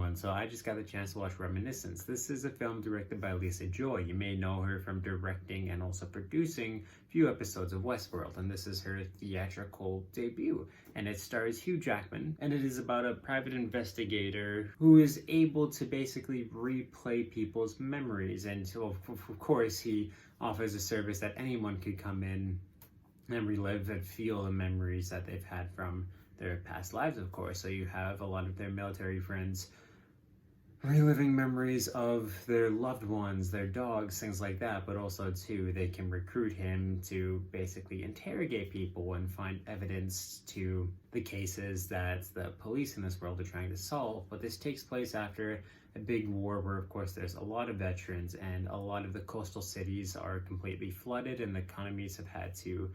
everyone. So I just got the chance to watch Reminiscence. This is a film directed by Lisa Joy. You may know her from directing and also producing a few episodes of Westworld, and this is her theatrical debut. And it stars Hugh Jackman, and it is about a private investigator who is able to basically replay people's memories. And so, of course, he offers a service that anyone could come in and relive and feel the memories that they've had from their past lives, of course. So you have a lot of their military friends reliving memories of their loved ones, their dogs, things like that, but also too, they can recruit him to basically interrogate people and find evidence to the cases that the police in this world are trying to solve. But this takes place after a big war where, of course, there's a lot of veterans and a lot of the coastal cities are completely flooded and the economies have had to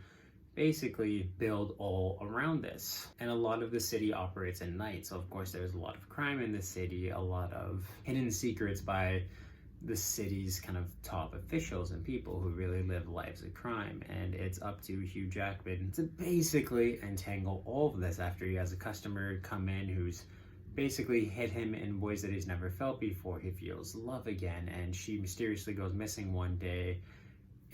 basically build all around this. And a lot of the city operates at night, so of course there's a lot of crime in the city, a lot of hidden secrets by the city's kind of top officials and people who really live lives of crime. And it's up to Hugh Jackman to basically untangle all of this after he has a customer come in who's basically hit him in ways that he's never felt before. He feels love again, and she mysteriously goes missing one day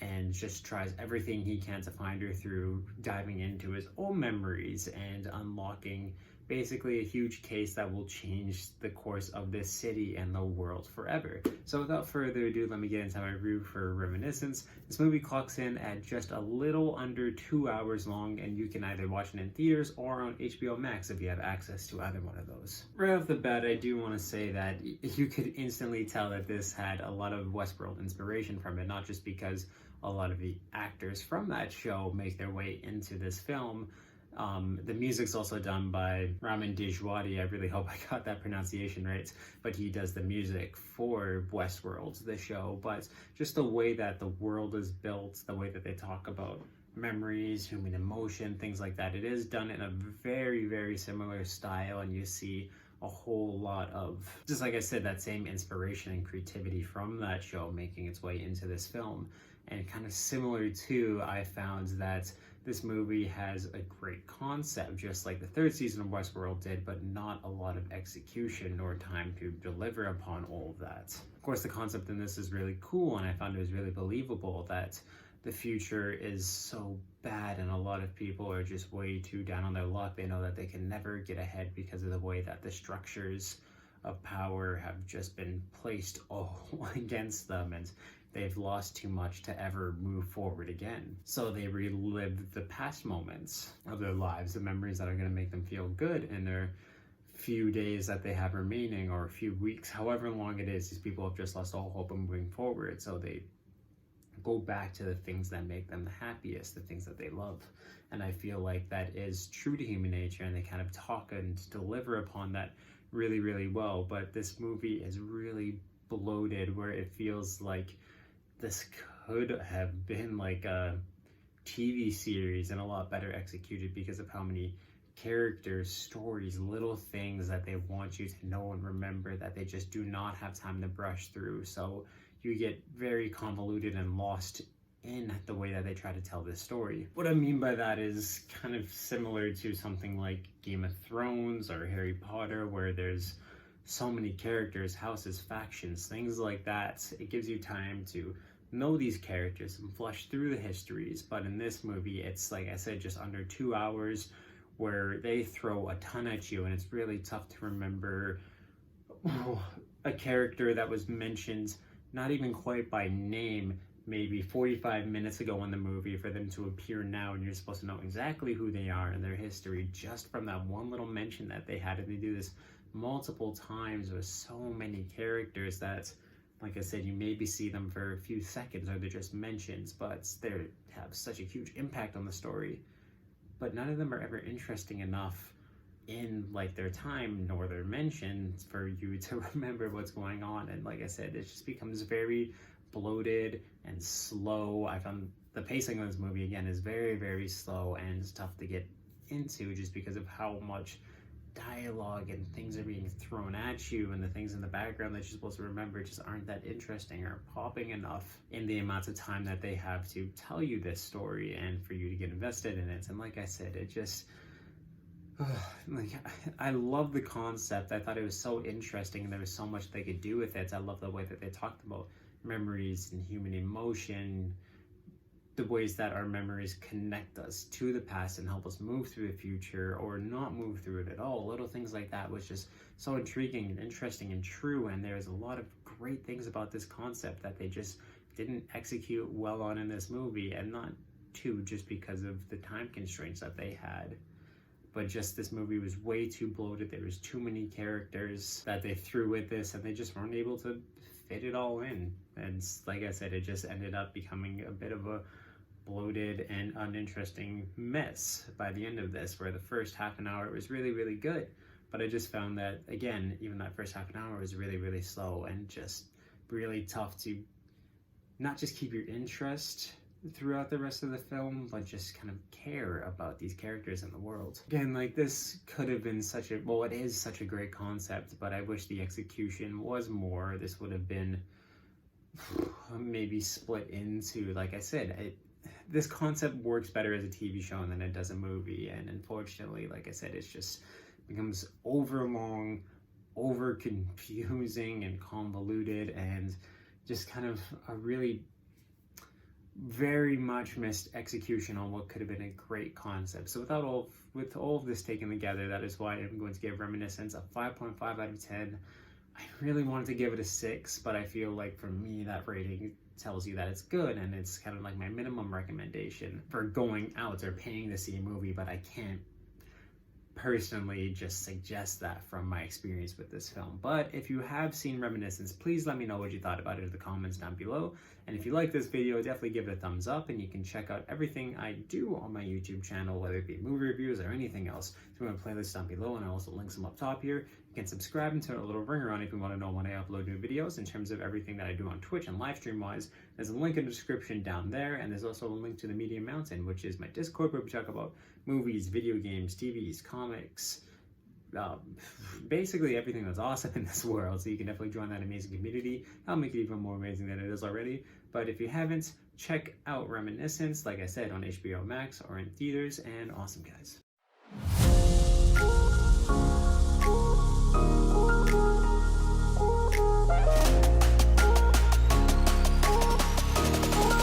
and just tries everything he can to find her through diving into his own memories and unlocking basically a huge case that will change the course of this city and the world forever. So without further ado, let me get into my review for Reminiscence. This movie clocks in at just a little under 2 hours long, and you can either watch it in theaters or on HBO Max if you have access to either one of those. Right off the bat, I do want to say that you could instantly tell that this had a lot of Westworld inspiration from it, not just because a lot of the actors from that show make their way into this film. The music's also done by Ramin Djawadi. I really hope I got that pronunciation right, but he does the music for Westworld, the show. But just the way that the world is built, the way that they talk about memories, human emotion, things like that, it is done in a very, very similar style, and you see a whole lot of, just like I said, that same inspiration and creativity from that show making its way into this film. And kind of similar to, I found that this movie has a great concept, just like the third season of Westworld did, but not a lot of execution nor time to deliver upon all of that. Of course, the concept in this is really cool, and I found it was really believable that the future is so bad and a lot of people are just way too down on their luck. They know that they can never get ahead because of the way that the structures of power have just been placed all against them, and they've lost too much to ever move forward again. So they relive the past moments of their lives, the memories that are going to make them feel good in their few days that they have remaining, or a few weeks, however long it is. These people have just lost all hope of moving forward, so they go back to the things that make them the happiest, the things that they love. And I feel like that is true to human nature, and they kind of talk and deliver upon that really, really well. But this movie is really bloated, where it feels like this could have been like a TV series and a lot better executed because of how many characters, stories, little things that they want you to know and remember that they just do not have time to brush through. So you get very convoluted and lost in the way that they try to tell this story. What I mean by that is kind of similar to something like Game of Thrones or Harry Potter, where there's so many characters, houses, factions, things like that. It gives you time to know these characters and flush through the histories. But in this movie, it's, like I said, just under 2 hours where they throw a ton at you, and it's really tough to remember a character that was mentioned not even quite by name maybe 45 minutes ago in the movie, for them to appear now, and you're supposed to know exactly who they are and their history just from that one little mention that they had. And they do this multiple times with so many characters that, like I said, you maybe see them for a few seconds or they're just mentions, but they have such a huge impact on the story. But none of them are ever interesting enough in like their time nor their mentions for you to remember what's going on. And like I said, it just becomes very bloated and slow. I found the pacing of this movie, again, is very, very slow and it's tough to get into just because of how much dialogue and things are being thrown at you, and the things in the background that you're supposed to remember just aren't that interesting or popping enough in the amount of time that they have to tell you this story and for you to get invested in it. And like I said, it just like, I love the concept. I thought it was so interesting and there was so much they could do with it. I love the way that they talked about memories and human emotion, the ways that our memories connect us to the past and help us move through the future or not move through it at all. Little things like that was just so intriguing and interesting and true, and there's a lot of great things about this concept that they just didn't execute well on in this movie, and not too just because of the time constraints that they had, but just this movie was way too bloated. There was too many characters that they threw with this, and they just weren't able to fit it all in. And like I said, it just ended up becoming a bit of a bloated and uninteresting mess by the end of this, where the first half an hour was really, really good. But I just found that, again, even that first half an hour was really, really slow and just really tough to not just keep your interest throughout the rest of the film, but just kind of care about these characters in the world. Again, like, this could have been such a, well, it is such a great concept, but I wish the execution was more. This would have been maybe split into, like I said, this concept works better as a TV show than it does a movie, and unfortunately, like I said, it's just becomes overlong, over confusing and convoluted, and just kind of a really very much missed execution on what could have been a great concept. So with all of this taken together, that is why I'm going to give Reminiscence a 5.5 out of 10. I really wanted to give it a 6, but I feel like for me that rating tells you that it's good, and it's kind of like my minimum recommendation for going out or paying to see a movie, but I can't personally just suggest that from my experience with this film. But if you have seen Reminiscence, please let me know what you thought about it in the comments down below. And if you like this video, definitely give it a thumbs up, and you can check out everything I do on my YouTube channel, whether it be movie reviews or anything else, through my playlist down below, and I also link them up top here. You can subscribe and turn a little ringer on if you want to know when I upload new videos. In terms of everything that I do on Twitch and live stream wise, there's a link in the description down there, and there's also a link to the Media Mountain, which is my Discord where we talk about movies, video games, TVs, comics, basically everything that's awesome in this world. So you can definitely join that amazing community. I'll make it even more amazing than it is already. But if you haven't, check out Reminiscence, like I said, on HBO Max or in theaters. And awesome, guys.